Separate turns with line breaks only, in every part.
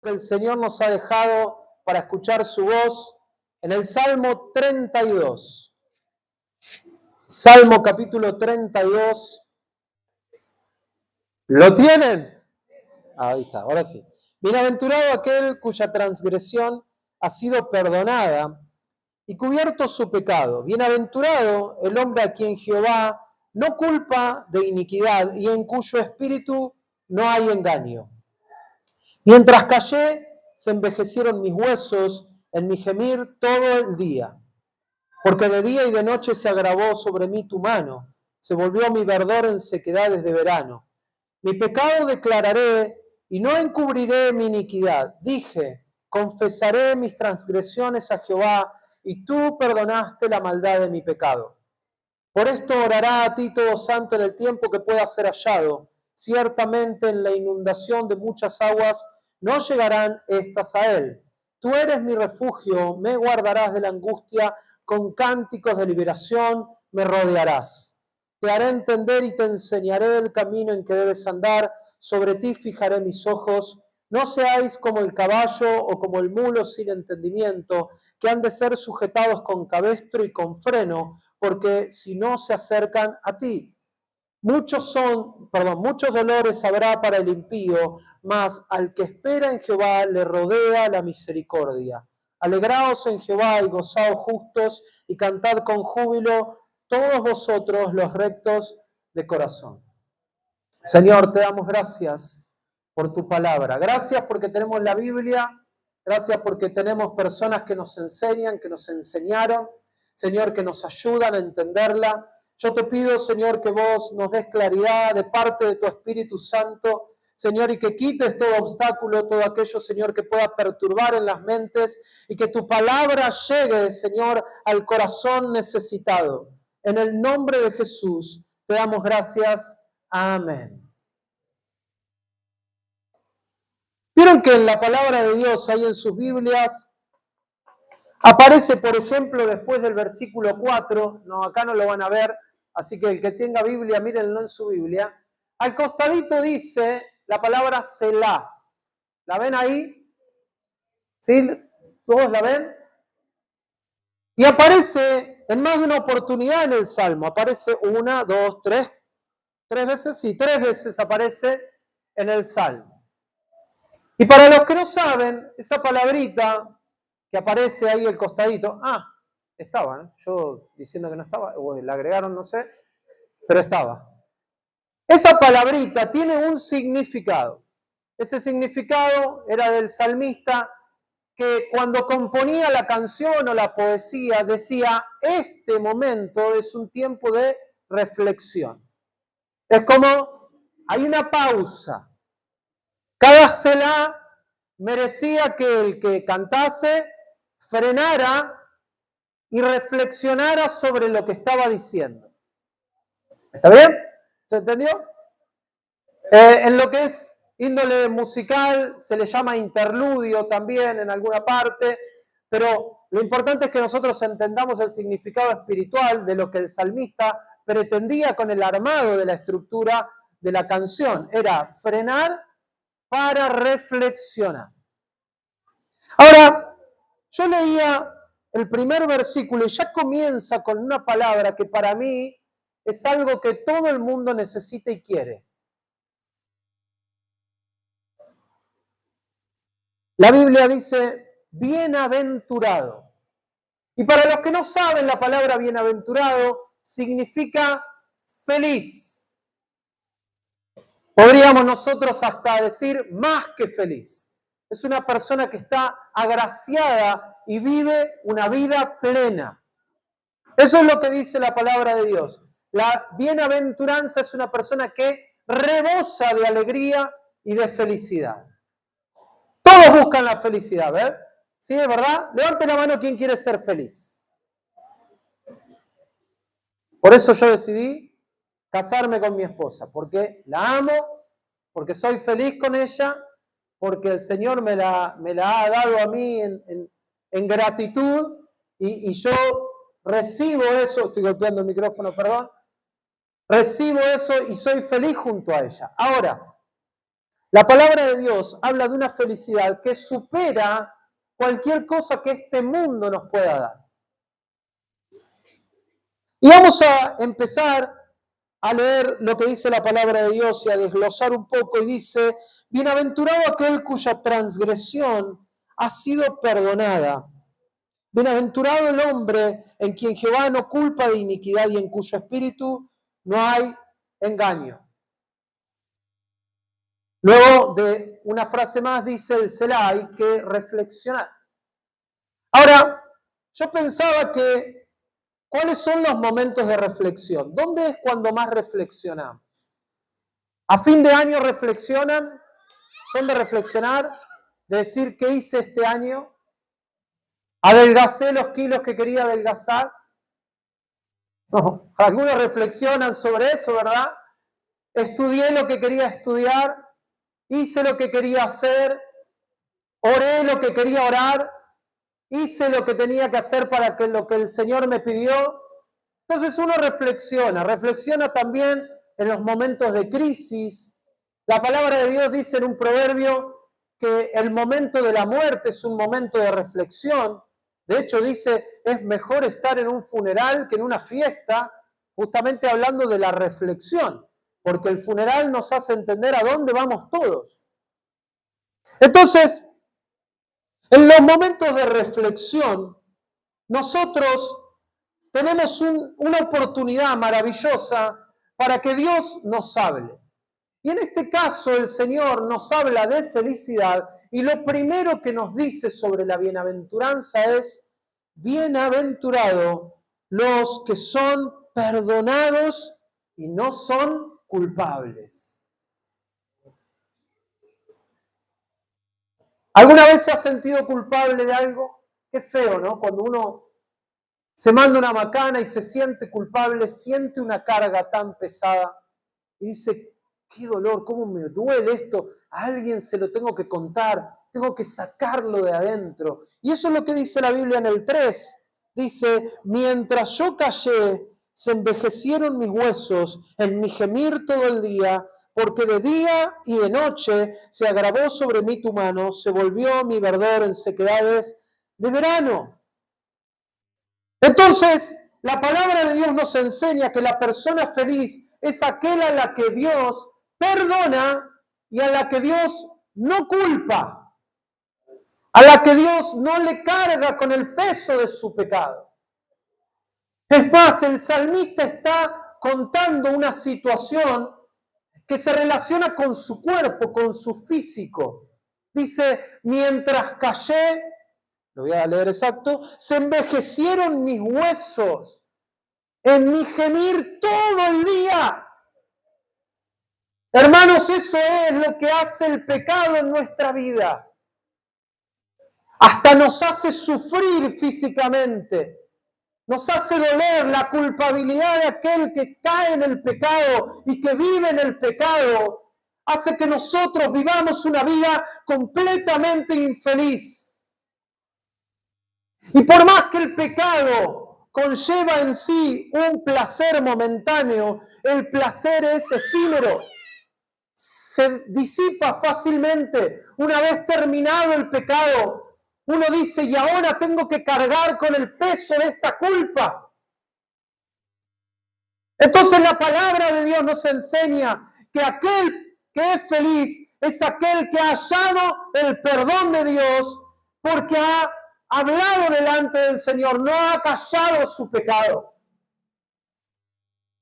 que el Señor nos ha dejado para escuchar su voz en el Salmo 32. Salmo capítulo 32. ¿Lo tienen? Ahí está, ahora sí. Bienaventurado aquel cuya transgresión ha sido perdonada y cubierto su pecado. Bienaventurado el hombre a quien Jehová no culpa de iniquidad y en cuyo espíritu no hay engaño. Mientras callé, se envejecieron mis huesos en mi gemir todo el día, porque de día y de noche se agravó sobre mí tu mano, se volvió mi verdor en sequedades de verano. Mi pecado declararé y no encubriré mi iniquidad. Dije, confesaré mis transgresiones a Jehová, y tú perdonaste la maldad de mi pecado. Por esto orará a ti todo santo en el tiempo que pueda ser hallado. Ciertamente en la inundación de muchas aguas no llegarán estas a él. Tú eres mi refugio, me guardarás de la angustia, con cánticos de liberación me rodearás. Te haré entender y te enseñaré el camino en que debes andar, sobre ti fijaré mis ojos. No seáis como el caballo o como el mulo sin entendimiento, que han de ser sujetados con cabestro y con freno, porque si no se acercan a ti. Muchos dolores habrá para el impío, mas al que espera en Jehová le rodea la misericordia. Alegraos en Jehová y gozaos justos, y cantad con júbilo todos vosotros los rectos de corazón. Señor, te damos gracias por tu palabra. Gracias porque tenemos la Biblia. Gracias porque tenemos personas que nos enseñan, que nos enseñaron. Señor, que nos ayudan a entenderla. Yo te pido, Señor, que vos nos des claridad de parte de tu Espíritu Santo, Señor, y que quites todo obstáculo, todo aquello, Señor, que pueda perturbar en las mentes, y que tu palabra llegue, Señor, al corazón necesitado. En el nombre de Jesús te damos gracias. Amén. ¿Vieron que en la palabra de Dios, ahí en sus Biblias, aparece, por ejemplo, después del versículo 4, no, acá no lo van a ver, así que el que tenga Biblia, mírenlo en su Biblia, al costadito dice la palabra Selah. ¿La ven ahí? ¿Sí? ¿Todos la ven? Y aparece en más de una oportunidad en el Salmo, aparece una, dos, tres veces, sí, 3 veces aparece en el Salmo. Y para los que no saben, esa palabrita que aparece ahí al costadito, estaba, ¿no? Yo diciendo que no estaba, o la agregaron, no sé, pero estaba. Esa palabrita tiene un significado. Ese significado era del salmista que cuando componía la canción o la poesía decía, este momento es un tiempo de reflexión. Es como, hay una pausa. Cada Selah merecía que el que cantase frenara y reflexionara sobre lo que estaba diciendo. ¿Está bien? ¿Se entendió? En lo que es índole musical se le llama interludio también en alguna parte, pero lo importante es que nosotros entendamos el significado espiritual de lo que el salmista pretendía con el armado de la estructura de la canción. Era frenar para reflexionar. Ahora, yo leía el primer versículo y ya comienza con una palabra que para mí es algo que todo el mundo necesita y quiere. La Biblia dice, bienaventurado. Y para los que no saben, la palabra bienaventurado significa feliz. Podríamos nosotros hasta decir más que feliz. Es una persona que está agraciada y vive una vida plena. Eso es lo que dice la palabra de Dios. La bienaventuranza es una persona que rebosa de alegría y de felicidad. Todos buscan la felicidad, ¿ver? ¿Sí, es verdad? Levante la mano quien quiere ser feliz. Por eso yo decidí casarme con mi esposa, porque la amo, porque soy feliz con ella, porque el Señor me la ha dado a mí en gratitud y yo recibo eso, estoy golpeando el micrófono, perdón, recibo eso y soy feliz junto a ella. Ahora, La palabra de Dios habla de una felicidad que supera cualquier cosa que este mundo nos pueda dar. Y vamos a empezar a leer lo que dice la palabra de Dios y a desglosar un poco, y dice: bienaventurado aquel cuya transgresión ha sido perdonada. Bienaventurado el hombre en quien Jehová no culpa de iniquidad y en cuyo espíritu no hay engaño. Luego de una frase más dice el Selah: hay que reflexionar. Ahora, yo pensaba que, ¿cuáles son los momentos de reflexión? ¿Dónde es cuando más reflexionamos? ¿A fin de año reflexionan? ¿Son de reflexionar? ¿De decir qué hice este año? ¿Adelgacé los kilos que quería adelgazar? No, algunos reflexionan sobre eso, ¿verdad? Estudié lo que quería estudiar, hice lo que quería hacer, oré lo que quería orar, hice lo que tenía que hacer para que lo que el Señor me pidió. Entonces uno reflexiona también en los momentos de crisis. La palabra de Dios dice en un proverbio que el momento de la muerte es un momento de reflexión. De hecho dice, es mejor estar en un funeral que en una fiesta, justamente hablando de la reflexión, porque el funeral nos hace entender a dónde vamos todos. Entonces, en los momentos de reflexión, nosotros tenemos una oportunidad maravillosa para que Dios nos hable. Y en este caso el Señor nos habla de felicidad, y lo primero que nos dice sobre la bienaventuranza es: bienaventurado los que son perdonados y no son culpables. ¿Alguna vez se ha sentido culpable de algo? Qué feo, ¿no? Cuando uno se manda una macana y se siente culpable, siente una carga tan pesada y dice: qué dolor, cómo me duele esto, a alguien se lo tengo que contar, tengo que sacarlo de adentro. Y eso es lo que dice la Biblia en el 3. Dice: mientras yo callé, se envejecieron mis huesos en mi gemir todo el día, porque de día y de noche se agravó sobre mí tu mano, se volvió mi verdor en sequedades de verano. Entonces, la palabra de Dios nos enseña que la persona feliz es aquella a la que Dios perdona y a la que Dios no culpa, a la que Dios no le carga con el peso de su pecado. Es más, el salmista está contando una situación que se relaciona con su cuerpo, con su físico. Dice: mientras callé, lo voy a leer exacto, se envejecieron mis huesos en mi gemir todo el día. Hermanos, eso es lo que hace el pecado en nuestra vida. Hasta nos hace sufrir físicamente. Nos hace doler la culpabilidad de aquel que cae en el pecado y que vive en el pecado. Hace que nosotros vivamos una vida completamente infeliz. Y por más que el pecado conlleva en sí un placer momentáneo, el placer es efímero, se disipa fácilmente. Una vez terminado el pecado, uno dice: y ahora tengo que cargar con el peso de esta culpa. Entonces la palabra de Dios nos enseña que aquel que es feliz es aquel que ha hallado el perdón de Dios, porque ha hablado delante del Señor, no ha callado su pecado.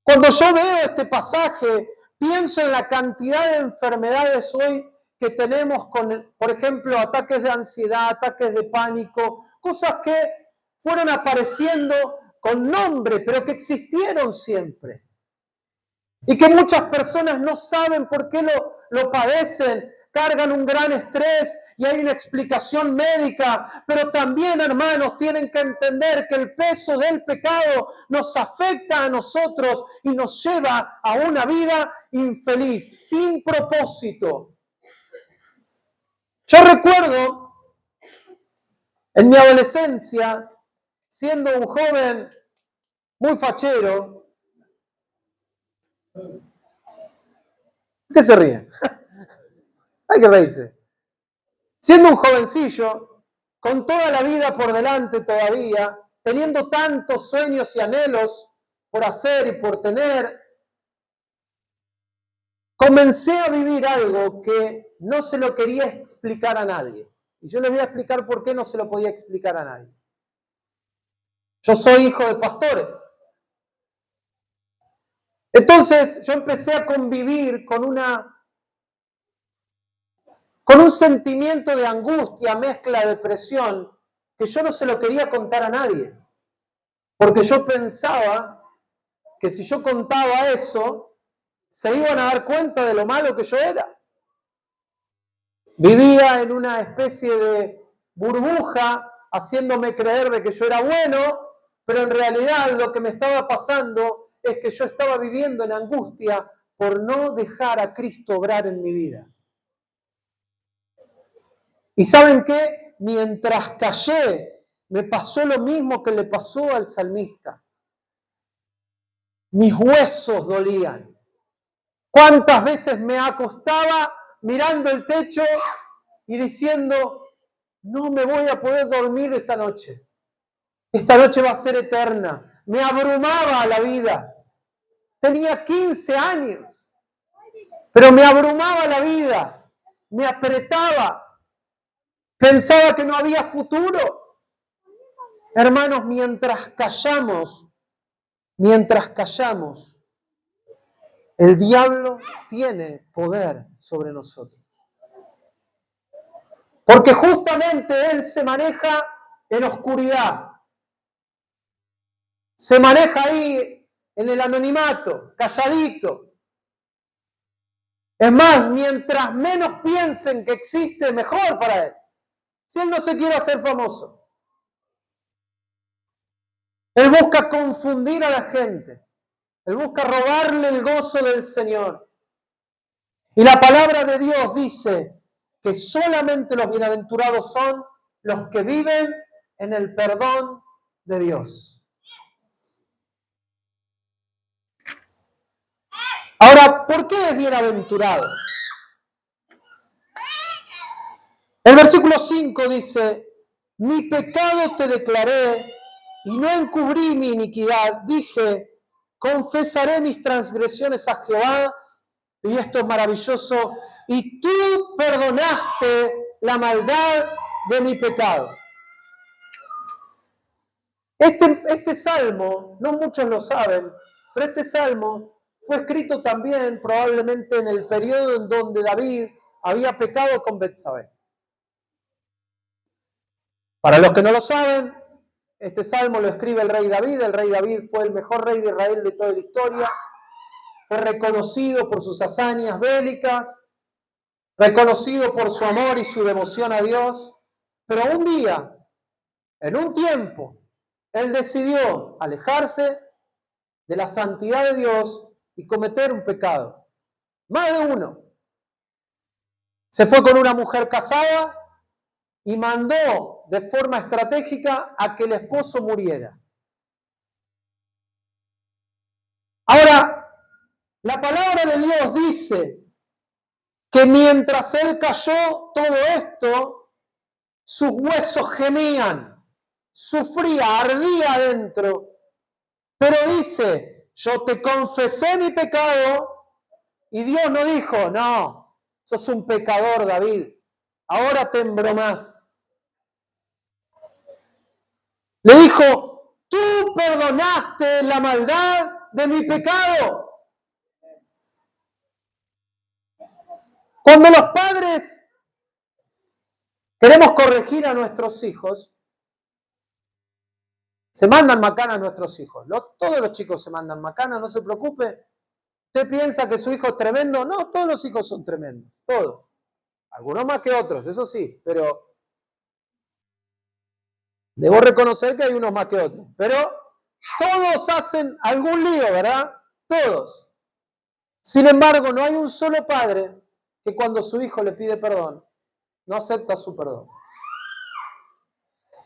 Cuando yo veo este pasaje, pienso en la cantidad de enfermedades hoy que tenemos con, por ejemplo, ataques de ansiedad, ataques de pánico, cosas que fueron apareciendo con nombre, pero que existieron siempre. Y que muchas personas no saben por qué lo padecen, cargan un gran estrés y hay una explicación médica, pero también, hermanos, tienen que entender que el peso del pecado nos afecta a nosotros y nos lleva a una vida infeliz, sin propósito. Yo recuerdo en mi adolescencia, siendo un joven muy fachero. ¿Qué se ríe? Hay que reírse. Siendo un jovencillo, con toda la vida por delante todavía, teniendo tantos sueños y anhelos por hacer y por tener, comencé a vivir algo que no se lo quería explicar a nadie. Y yo les voy a explicar por qué no se lo podía explicar a nadie. Yo soy hijo de pastores. Entonces yo empecé a convivir con un sentimiento de angustia, mezcla de depresión, que yo no se lo quería contar a nadie. Porque yo pensaba que si yo contaba eso, se iban a dar cuenta de lo malo que yo era. Vivía en una especie de burbuja, haciéndome creer de que yo era bueno, pero en realidad lo que me estaba pasando es que yo estaba viviendo en angustia por no dejar a Cristo obrar en mi vida. ¿Y saben qué? Mientras callé, me pasó lo mismo que le pasó al salmista. Mis huesos dolían. ¿Cuántas veces me acostaba mirando el techo y diciendo, no me voy a poder dormir esta noche? Esta noche va a ser eterna. Me abrumaba la vida. Tenía 15 años, pero me abrumaba la vida. Me apretaba. Pensaba que no había futuro. Hermanos, mientras callamos, el diablo tiene poder sobre nosotros. Porque justamente él se maneja en oscuridad. Se maneja ahí en el anonimato, calladito. Es más, mientras menos piensen que existe, mejor para él. Si él no se quiere hacer famoso. Él busca confundir a la gente. Él busca robarle el gozo del Señor. Y la palabra de Dios dice que solamente los bienaventurados son los que viven en el perdón de Dios. Ahora, ¿por qué es bienaventurado? El versículo 5 dice, mi pecado te declaré y no encubrí mi iniquidad. Dije, confesaré mis transgresiones a Jehová, y esto es maravilloso, y tú perdonaste la maldad de mi pecado. Este salmo, no muchos lo saben, pero este salmo fue escrito también probablemente en el periodo en donde David había pecado con Betsabé. Para los que no lo saben, este salmo lo escribe el rey David. El rey David fue el mejor rey de Israel de toda la historia. Fue reconocido por sus hazañas bélicas, reconocido por su amor y su devoción a Dios. Pero un día, en un tiempo, él decidió alejarse de la santidad de Dios y cometer un pecado. Más de uno. Se fue con una mujer casada y mandó de forma estratégica a que el esposo muriera. Ahora, la palabra de Dios dice que mientras él cayó todo esto, sus huesos gemían, sufría, ardía adentro. Pero dice, yo te confesé mi pecado y Dios no dijo, no, sos un pecador, David, ahora te embromás. Le dijo, tú perdonaste la maldad de mi pecado. Cuando los padres queremos corregir a nuestros hijos, se mandan macana a nuestros hijos. Todos los chicos se mandan macana, no se preocupe. ¿Usted piensa que su hijo es tremendo? No, todos los hijos son tremendos, todos. Algunos más que otros, eso sí, pero debo reconocer que hay unos más que otros. Pero todos hacen algún lío, ¿verdad? Todos. Sin embargo, no hay un solo padre que cuando su hijo le pide perdón, no acepta su perdón.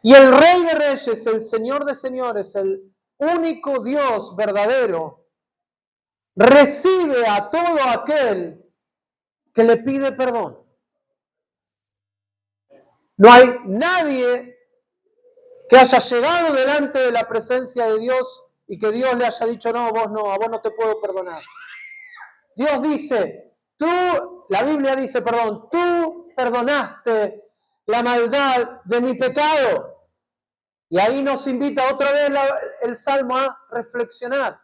Y el Rey de Reyes, el Señor de Señores, el único Dios verdadero, recibe a todo aquel que le pide perdón. No hay nadie que haya llegado delante de la presencia de Dios y que Dios le haya dicho, no, a vos no te puedo perdonar. Dios dice, la Biblia dice, perdón, tú perdonaste la maldad de mi pecado. Y ahí nos invita otra vez el Salmo a reflexionar.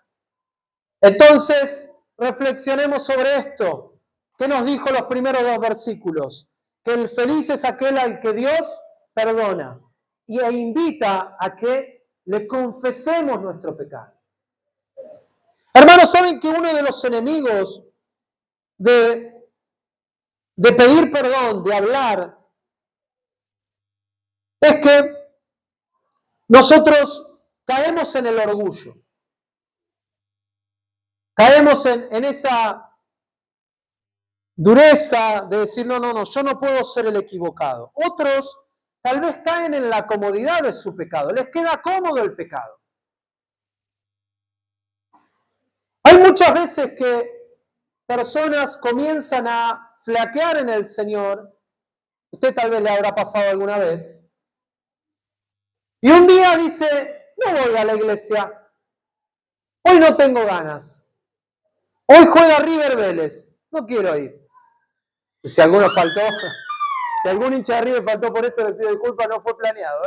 Entonces, reflexionemos sobre esto. ¿Qué nos dijo los primeros 2 versículos? Que el feliz es aquel al que Dios perdona e invita a que le confesemos nuestro pecado. Hermanos, ¿saben que uno de los enemigos de pedir perdón, de hablar, es que nosotros caemos en el orgullo? Caemos en esa dureza de decir, no, yo no puedo ser el equivocado. Otros tal vez caen en la comodidad de su pecado, les queda cómodo el pecado. Hay muchas veces que personas comienzan a flaquear en el Señor, usted tal vez le habrá pasado alguna vez, y un día dice, no voy a la iglesia, hoy no tengo ganas, hoy juega River Vélez, no quiero ir. Y si alguno faltó, si algún hincha de River faltó por esto, le pido disculpas, no fue planeado.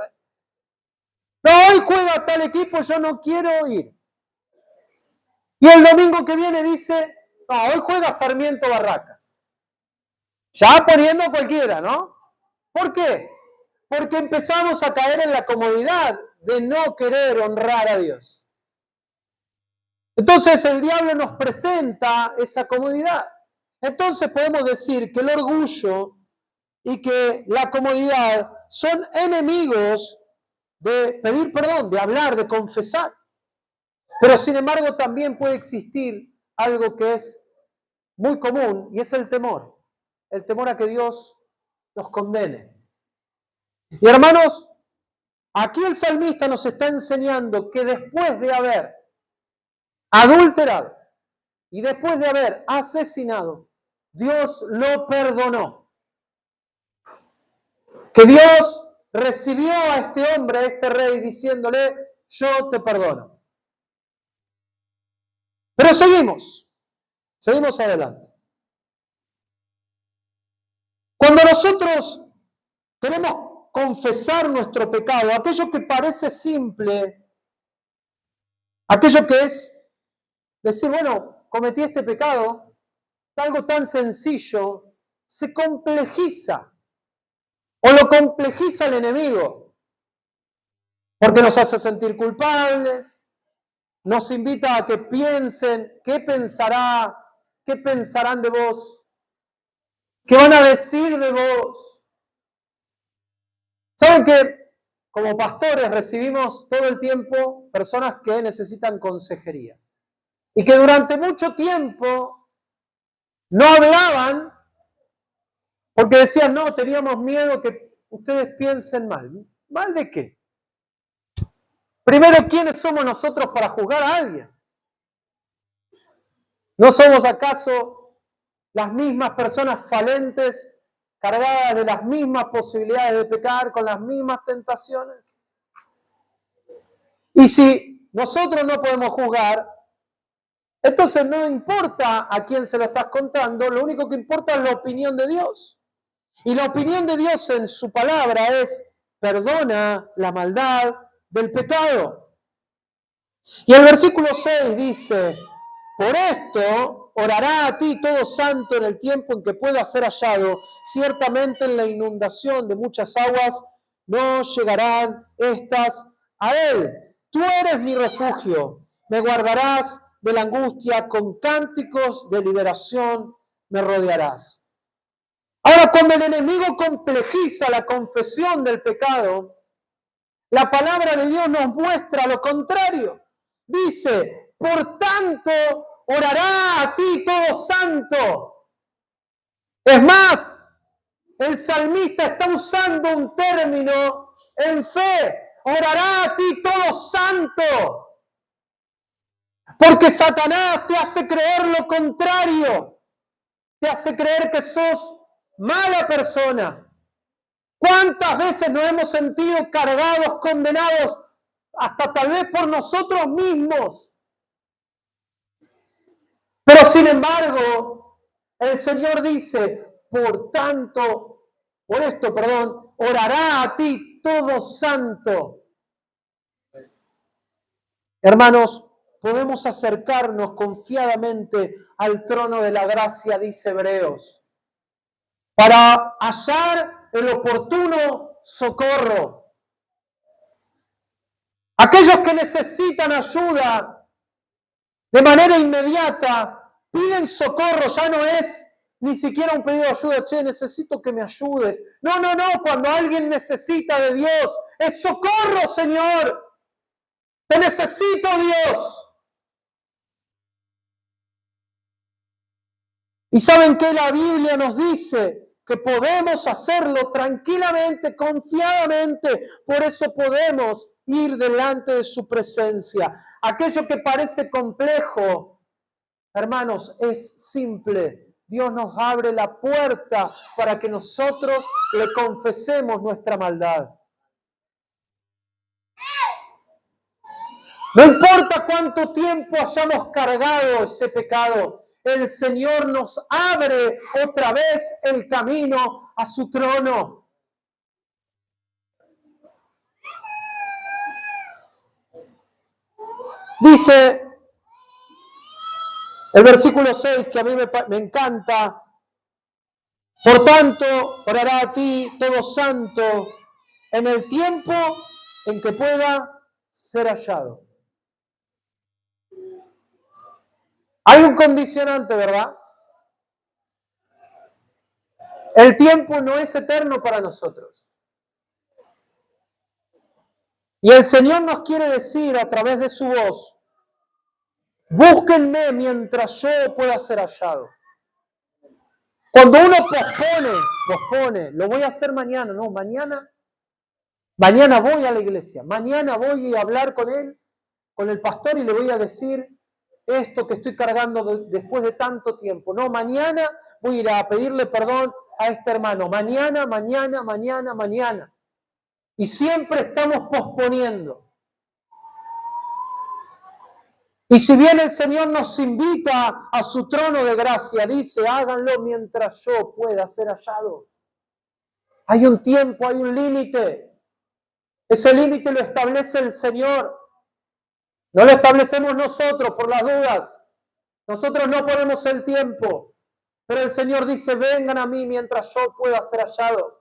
No, hoy juega tal equipo, yo no quiero ir. Y el domingo que viene dice, no, hoy juega Sarmiento Barracas. Ya poniendo cualquiera, ¿no? ¿Por qué? Porque empezamos a caer en la comodidad de no querer honrar a Dios. Entonces el diablo nos presenta esa comodidad. Entonces podemos decir que el orgullo y que la comodidad son enemigos de pedir perdón, de hablar, de confesar. Pero sin embargo también puede existir algo que es muy común y es el temor a que Dios nos condene. Y hermanos, aquí el salmista nos está enseñando que después de haber adulterado y después de haber asesinado, Dios lo perdonó. Que Dios recibió a este hombre, a este rey, diciéndole, yo te perdono. Pero seguimos adelante. Cuando nosotros queremos confesar nuestro pecado, aquello que parece simple, aquello que es decir, bueno, cometí este pecado, algo tan sencillo, se complejiza. O lo complejiza el enemigo, porque nos hace sentir culpables, nos invita a que piensen, ¿qué pensarán de vos? ¿Qué van a decir de vos? ¿Saben que como pastores recibimos todo el tiempo personas que necesitan consejería? Y que durante mucho tiempo no hablaban porque decían, no, teníamos miedo que ustedes piensen mal. ¿Mal de qué? Primero, ¿quiénes somos nosotros para juzgar a alguien? ¿No somos acaso las mismas personas falentes, cargadas de las mismas posibilidades de pecar, con las mismas tentaciones? Y si nosotros no podemos juzgar, entonces no importa a quién se lo estás contando, lo único que importa es la opinión de Dios. Y la opinión de Dios en su palabra es, perdona la maldad del pecado. Y el versículo 6 dice, por esto orará a ti todo santo en el tiempo en que pueda ser hallado, ciertamente en la inundación de muchas aguas no llegarán estas a él. Tú eres mi refugio, me guardarás de la angustia, con cánticos de liberación me rodearás. Ahora, cuando el enemigo complejiza la confesión del pecado, la palabra de Dios nos muestra lo contrario. Dice, por tanto, orará a ti todo santo. Es más, el salmista está usando un término en fe. Orará a ti todo santo. Porque Satanás te hace creer lo contrario. Te hace creer que sos mala persona, ¿Cuántas veces nos hemos sentido cargados, condenados, hasta tal vez por nosotros mismos? Pero sin embargo, el Señor dice, por esto, orará a ti todo santo. Hermanos, podemos acercarnos confiadamente al trono de la gracia, dice Hebreos, para hallar el oportuno socorro. Aquellos que necesitan ayuda de manera inmediata, piden socorro, ya no es ni siquiera un pedido de ayuda, che, necesito que me ayudes. No, cuando alguien necesita de Dios, es socorro, Señor. Te necesito, Dios. Y ¿saben qué? La Biblia nos dice que podemos hacerlo tranquilamente, confiadamente. Por eso podemos ir delante de su presencia. Aquello que parece complejo, hermanos, es simple. Dios nos abre la puerta para que nosotros le confesemos nuestra maldad. No importa cuánto tiempo hayamos cargado ese pecado, el Señor nos abre otra vez el camino a su trono. Dice el versículo 6, que a mí me encanta: por tanto, orará a ti todo santo en el tiempo en que pueda ser hallado. Hay un condicionante, ¿verdad? El tiempo no es eterno para nosotros. Y el Señor nos quiere decir a través de su voz: búsquenme mientras yo pueda ser hallado. Cuando uno pospone, lo voy a hacer mañana, no, mañana voy a la iglesia, mañana voy a hablar con él, con el pastor, y le voy a decir esto que estoy cargando después de tanto tiempo. No, mañana voy a ir a pedirle perdón a este hermano. Mañana. Y siempre estamos posponiendo. Y si bien el Señor nos invita a su trono de gracia, dice, háganlo mientras yo pueda ser hallado. Hay un tiempo, hay un límite. Ese límite lo establece el Señor. No lo establecemos nosotros por las dudas. Nosotros no ponemos el tiempo. Pero el Señor dice, vengan a mí mientras yo pueda ser hallado.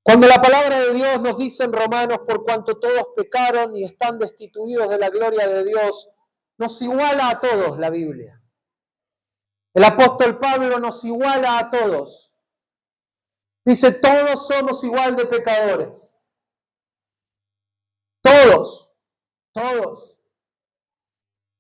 Cuando la palabra de Dios nos dice en Romanos, por cuanto todos pecaron y están destituidos de la gloria de Dios, nos iguala a todos la Biblia. El apóstol Pablo nos iguala a todos. Dice, todos somos igual de pecadores. Todos.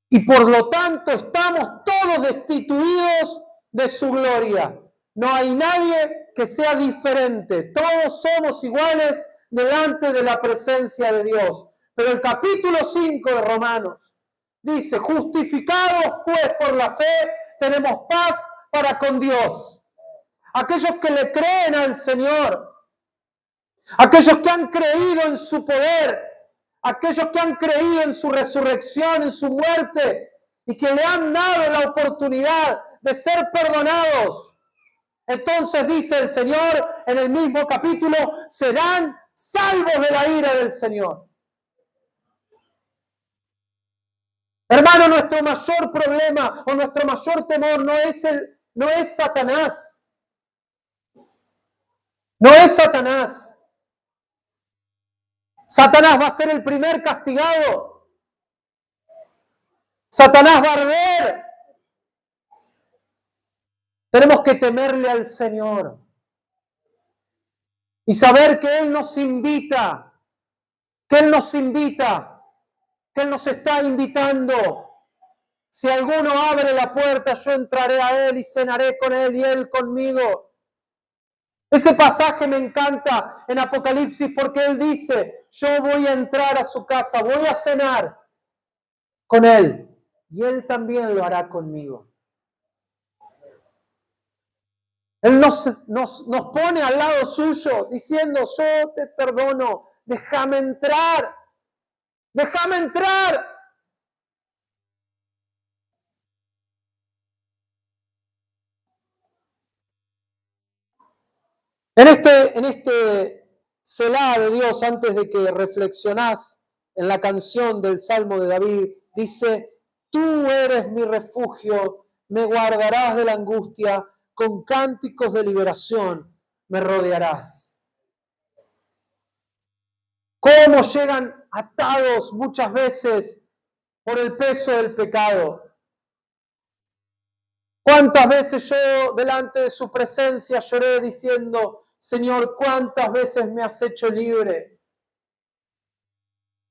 Y por lo tanto estamos todos destituidos de su gloria. No hay nadie que sea diferente. Todos somos iguales delante de la presencia de Dios. Pero el capítulo 5 de Romanos dice, justificados pues por la fe, tenemos paz para con Dios. Aquellos que le creen al Señor, aquellos que han creído en su poder, aquellos que han creído en su resurrección, en su muerte, y que le han dado la oportunidad de ser perdonados. Entonces dice el Señor en el mismo capítulo, serán salvos de la ira del Señor. Hermano, nuestro mayor problema o nuestro mayor temor no es Satanás. No es Satanás. Satanás va a ser el primer castigado. Satanás va a arder. Tenemos que temerle al Señor y saber que Él nos invita, que Él nos está invitando. Si alguno abre la puerta, yo entraré a Él y cenaré con Él y Él conmigo. Ese pasaje me encanta en Apocalipsis porque Él dice, yo voy a entrar a su casa, voy a cenar con Él y Él también lo hará conmigo. Él nos pone al lado suyo diciendo, yo te perdono, déjame entrar, déjame entrar. En este Selah de Dios, antes de que reflexionás en la canción del Salmo de David, dice, tú eres mi refugio, me guardarás de la angustia, con cánticos de liberación me rodearás. ¿Cómo llegan atados muchas veces por el peso del pecado? ¿Cuántas veces yo delante de su presencia lloré diciendo, Señor, cuántas veces me has hecho libre?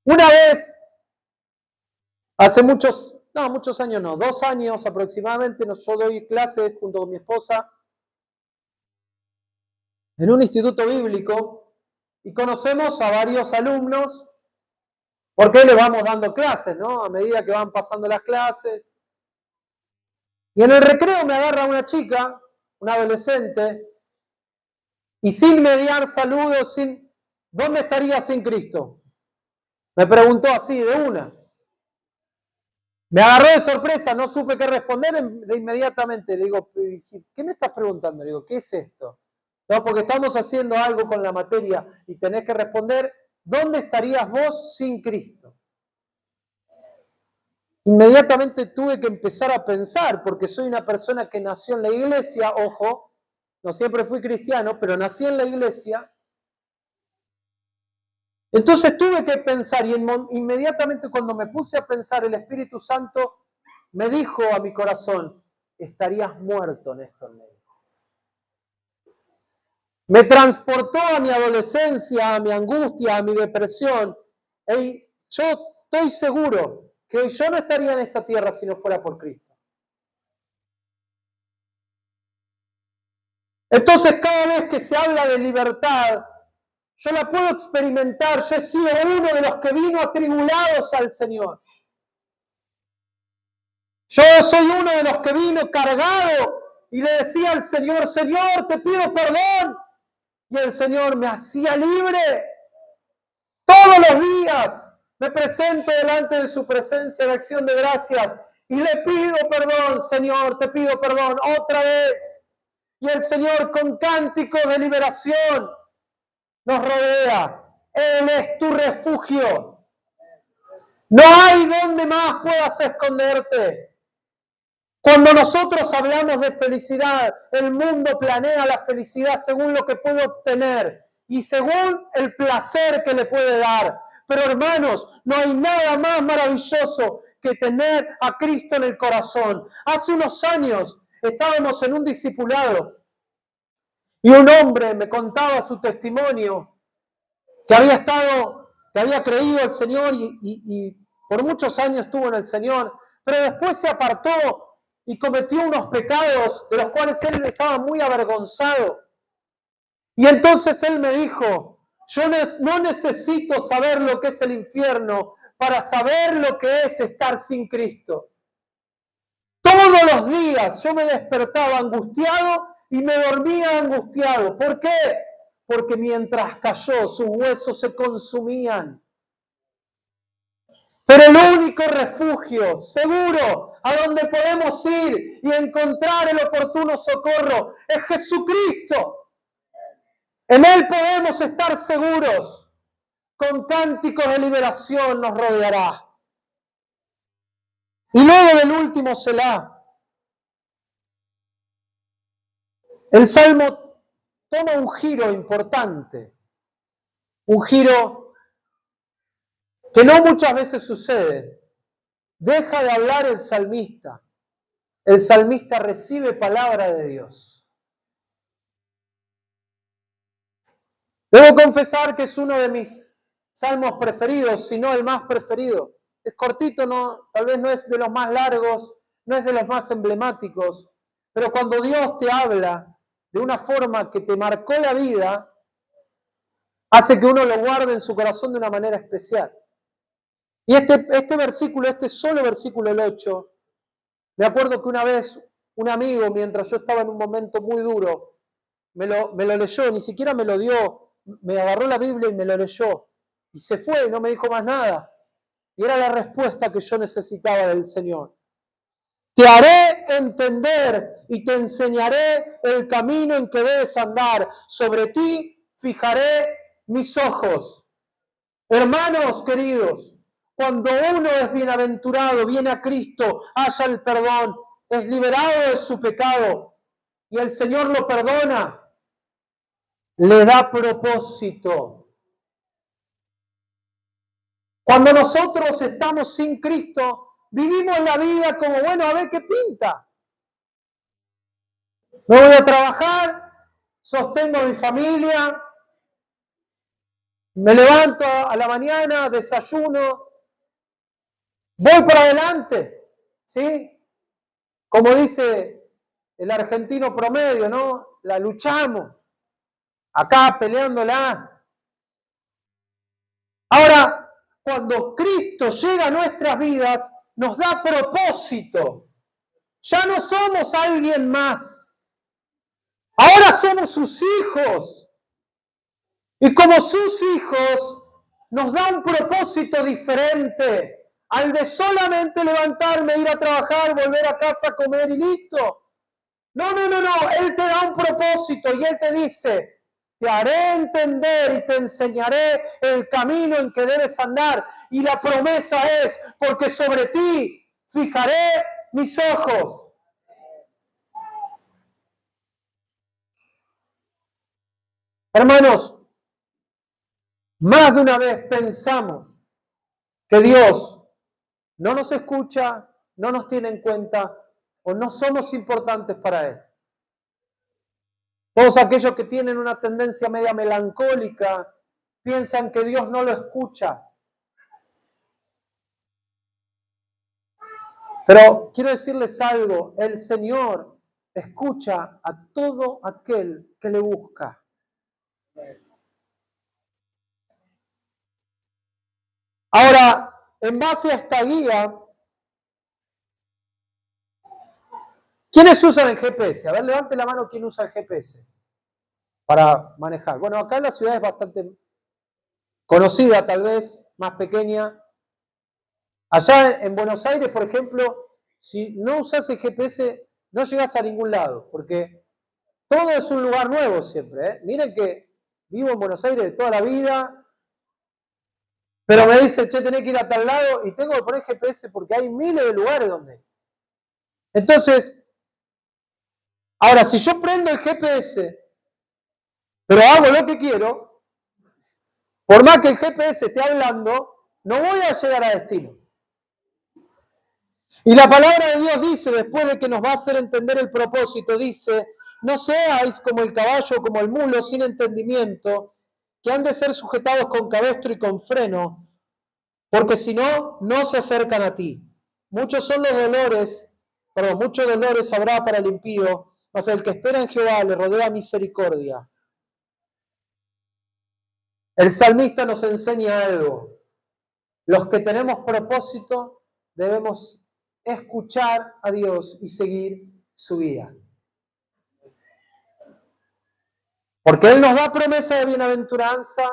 Una vez, hace muchos años no, 2 años aproximadamente, yo doy clases junto con mi esposa en un instituto bíblico y conocemos a varios alumnos porque les vamos dando clases, ¿no? A medida que van pasando las clases. Y en el recreo me agarra una chica, una adolescente, y sin mediar saludos, ¿dónde estaría sin Cristo? Me preguntó así, de una. Me agarró de sorpresa, no supe qué responder de inmediatamente. Le digo, ¿qué me estás preguntando? Le digo, ¿qué es esto? No, porque estamos haciendo algo con la materia y tenés que responder, ¿dónde estarías vos sin Cristo? Inmediatamente tuve que empezar a pensar, porque soy una persona que nació en la iglesia, ojo, no siempre fui cristiano, pero nací en la iglesia. Entonces tuve que pensar y inmediatamente cuando me puse a pensar, el Espíritu Santo me dijo a mi corazón, estarías muerto, Néstor. Me transportó a mi adolescencia, a mi angustia, a mi depresión. Y yo estoy seguro que hoy yo no estaría en esta tierra si no fuera por Cristo. Entonces cada vez que se habla de libertad, yo la puedo experimentar. Yo he sido uno de los que vino atribulados al Señor. Yo soy uno de los que vino cargado y le decía al Señor, Señor, te pido perdón. Y el Señor me hacía libre. Todos los días me presento delante de su presencia de acción de gracias y le pido perdón, Señor, te pido perdón otra vez. Y el Señor con cánticos de liberación nos rodea. Él es tu refugio. No hay donde más puedas esconderte. Cuando nosotros hablamos de felicidad, el mundo planea la felicidad según lo que puede obtener y según el placer que le puede dar. Pero hermanos, no hay nada más maravilloso que tener a Cristo en el corazón. Hace unos años estábamos en un discipulado y un hombre me contaba su testimonio, que había creído al Señor y por muchos años estuvo en el Señor, pero después se apartó y cometió unos pecados de los cuales él estaba muy avergonzado. Y entonces él me dijo, yo no necesito saber lo que es el infierno para saber lo que es estar sin Cristo. Todos los días yo me despertaba angustiado y me dormía angustiado. ¿Por qué? Porque mientras cayó, sus huesos se consumían. Pero el único refugio seguro a donde podemos ir y encontrar el oportuno socorro es Jesucristo. En Él podemos estar seguros. Con cánticos de liberación nos rodeará. Y luego del último Selah, el Salmo toma un giro importante. Un giro que no muchas veces sucede. Deja de hablar el salmista. El salmista recibe palabra de Dios. Debo confesar que es uno de mis salmos preferidos, si no el más preferido. Es cortito, tal vez no es de los más largos, no es de los más emblemáticos, pero cuando Dios te habla de una forma que te marcó la vida, hace que uno lo guarde en su corazón de una manera especial. Y este versículo, este solo versículo, el 8, me acuerdo que una vez un amigo, mientras yo estaba en un momento muy duro, me lo leyó, ni siquiera me lo dio, me agarró la Biblia y me lo leyó. Y se fue y no me dijo más nada. Y era la respuesta que yo necesitaba del Señor. Te haré entender y te enseñaré el camino en que debes andar. Sobre ti fijaré mis ojos. Hermanos queridos, cuando uno es bienaventurado, viene a Cristo, halla el perdón, es liberado de su pecado y el Señor lo perdona, le da propósito. Cuando nosotros estamos sin Cristo, vivimos la vida como, bueno, a ver qué pinta. Me voy a trabajar, sostengo a mi familia, me levanto a la mañana, desayuno, voy para adelante, ¿sí? Como dice el argentino promedio, ¿no? La luchamos, acá peleándola. Ahora, cuando Cristo llega a nuestras vidas, nos da propósito. Ya no somos alguien más. Ahora somos sus hijos. Y como sus hijos, nos da un propósito diferente al de solamente levantarme, ir a trabajar, volver a casa, comer y listo. No, no, no, no. Él te da un propósito y Él te dice, te haré entender y te enseñaré el camino en que debes andar. Y la promesa es, porque sobre ti fijaré mis ojos. Hermanos, más de una vez pensamos que Dios no nos escucha, no nos tiene en cuenta o no somos importantes para Él. Todos aquellos que tienen una tendencia media melancólica piensan que Dios no lo escucha. Pero quiero decirles algo, el Señor escucha a todo aquel que le busca. Ahora, en base a esta guía, ¿quiénes usan el GPS? A ver, levante la mano quién usa el GPS para manejar. Bueno, acá en la ciudad es bastante conocida, tal vez, más pequeña. Allá en Buenos Aires, por ejemplo, si no usas el GPS, no llegas a ningún lado, porque todo es un lugar nuevo siempre, ¿eh? Miren que vivo en Buenos Aires de toda la vida, pero me dice, che, tenés que ir a tal lado y tengo que poner GPS porque hay miles de lugares donde. Entonces, ahora, si yo prendo el GPS, pero hago lo que quiero, por más que el GPS esté hablando, no voy a llegar a destino. Y la palabra de Dios dice, después de que nos va a hacer entender el propósito, dice, no seáis como el caballo o como el mulo sin entendimiento, que han de ser sujetados con cabestro y con freno, porque si no, no se acercan a ti. Muchos dolores habrá para el impío, mas el que espera en Jehová le rodea misericordia. El salmista nos enseña algo. Los que tenemos propósito debemos escuchar a Dios y seguir su guía. Porque Él nos da promesa de bienaventuranza,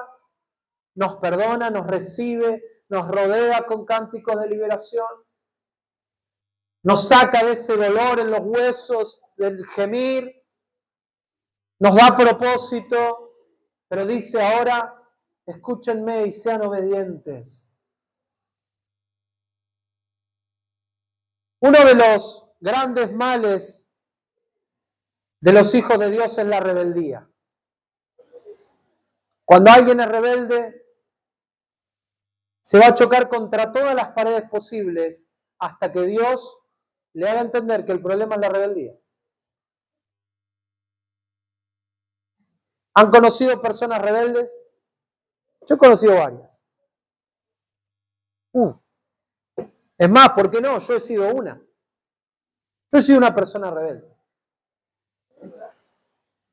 nos perdona, nos recibe, nos rodea con cánticos de liberación, nos saca de ese dolor en los huesos, del gemir, nos da propósito, pero dice ahora, escúchenme y sean obedientes. Uno de los grandes males de los hijos de Dios es la rebeldía. Cuando alguien es rebelde, se va a chocar contra todas las paredes posibles hasta que Dios le haga entender que el problema es la rebeldía. ¿Han conocido personas rebeldes? Yo he conocido varias. Es más, ¿por qué no? Yo he sido una. Yo he sido una persona rebelde.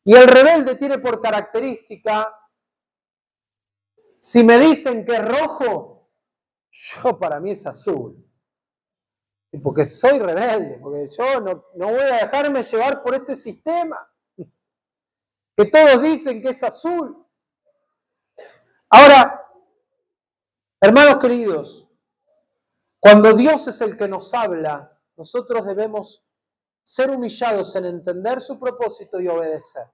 Y el rebelde tiene por característica, si me dicen que es rojo, Yo para mí es azul. Y porque soy rebelde, porque yo no voy a dejarme llevar por este sistema, que todos dicen que es azul. Ahora, hermanos queridos, cuando Dios es el que nos habla, nosotros debemos ser humillados en entender su propósito y obedecer.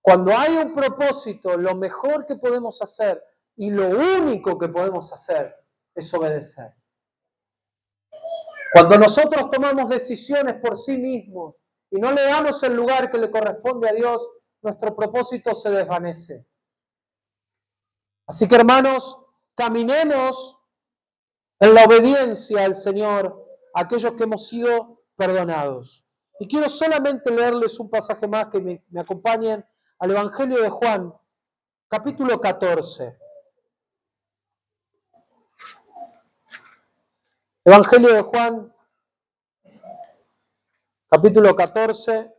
Cuando hay un propósito, lo mejor que podemos hacer y lo único que podemos hacer es obedecer. Cuando nosotros tomamos decisiones por sí mismos y no le damos el lugar que le corresponde a Dios, nuestro propósito se desvanece. Así que, hermanos, caminemos en la obediencia al Señor, a aquellos que hemos sido perdonados. Y quiero solamente leerles un pasaje más que me acompañen al Evangelio de Juan, capítulo 14. Evangelio de Juan, capítulo 14.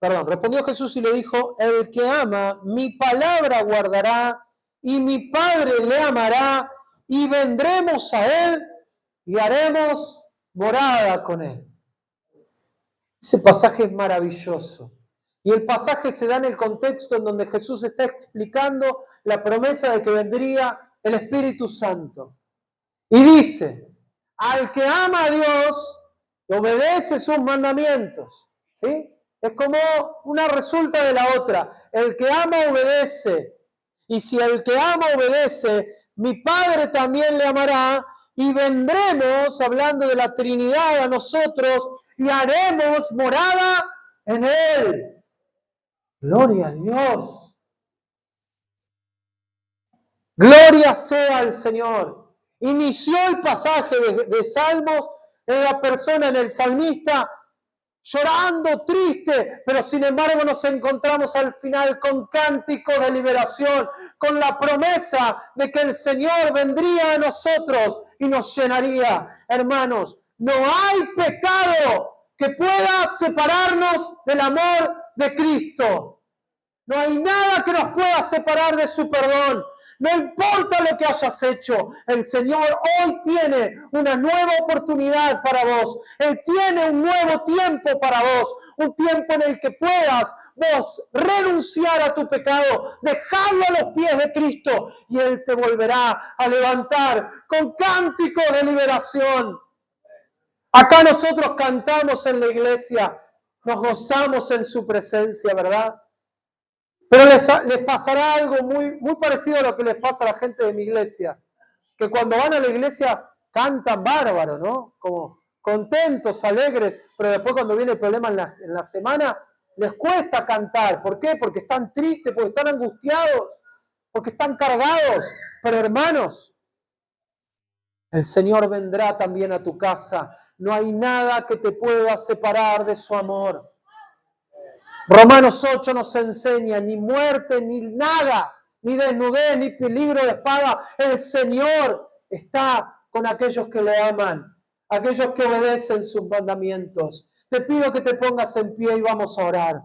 Respondió Jesús y le dijo, el que ama, mi palabra guardará, y mi Padre le amará, y vendremos a él, y haremos morada con él. Ese pasaje es maravilloso. Y el pasaje se da en el contexto en donde Jesús está explicando la promesa de que vendría el Espíritu Santo. Y dice, al que ama a Dios, obedece sus mandamientos. ¿Sí? Es como una resulta de la otra. El que ama obedece. Y si el que ama obedece, mi Padre también le amará. Y vendremos, hablando de la Trinidad, a nosotros y haremos morada en él. Gloria a Dios. Gloria sea al Señor. Inició el pasaje de Salmos en la persona, en el salmista, llorando, triste, pero sin embargo nos encontramos al final con cántico de liberación, con la promesa de que el Señor vendría a nosotros y nos llenaría. Hermanos, no hay pecado que pueda separarnos del amor de Cristo. No hay nada que nos pueda separar de su perdón. No importa lo que hayas hecho, el Señor hoy tiene una nueva oportunidad para vos. Él tiene un nuevo tiempo para vos, un tiempo en el que puedas vos renunciar a tu pecado, dejarlo a los pies de Cristo y Él te volverá a levantar con cánticos de liberación. Acá nosotros cantamos en la iglesia, nos gozamos en su presencia, ¿verdad? Pero les pasará algo muy parecido a lo que les pasa a la gente de mi iglesia, que cuando van a la iglesia cantan bárbaro, ¿no? Como contentos, alegres, pero después cuando viene el problema en la semana, les cuesta cantar. ¿Por qué? Porque están tristes, porque están angustiados, porque están cargados. Pero hermanos, el Señor vendrá también a tu casa. No hay nada que te pueda separar de su amor. Romanos 8 nos enseña, ni muerte, ni nada, ni desnudez, ni peligro de espada. El Señor está con aquellos que le aman, aquellos que obedecen sus mandamientos. Te pido que te pongas en pie y vamos a orar.